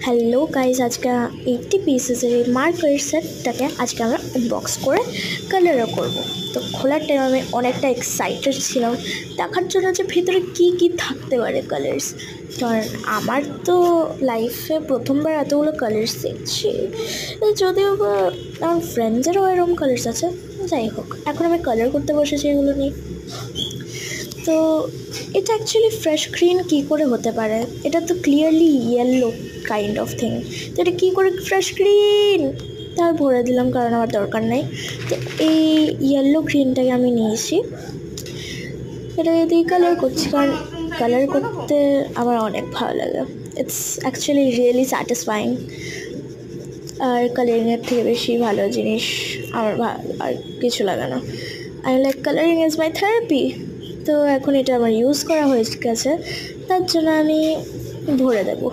Hello guys, আজকে 80 পিসেসের এই marker সেটটাকে আজকে আমরা আনবক্স করে কালারও করব। তো খোলার টাইম আমি অনেকটা এক্সাইটেড ছিলাম দেখার জন্য যে ভিতরে কী কী থাকতে পারে কালার্স। কারণ আমার তো লাইফে প্রথমবার এতগুলো কালার্স দেখছি, যদিও বা আমার ফ্রেন্ডসেরও এরকম কালার্স আছে। যাই হোক, এখন আমি কালার করতে বসেছি এগুলো নিয়ে। তো এটা অ্যাকচুয়ালি ফ্রেশ গ্রিন কী করে হতে পারে? এটা তো clearly yellow kind of thing. তো এটা কী করে ফ্রেশ গ্রিন? তার ভরে দিলাম, কারণ আমার দরকার নেই। তো এই ইয়েলো গ্রিনটাকে আমি নিয়েছি, এটা দিয়ে কালার করছি, কারণ কালার করতে আমার অনেক ভালো লাগে। It's actually really satisfying. আর কালারিংয়ের থেকে বেশি ভালো জিনিস আমার আর কিছু লাগে না। I like colouring is my therapy. তো এখন এটা আমার ইউজ করা হয়ে গেছে, তার জন্য আমি ভরে দেবো।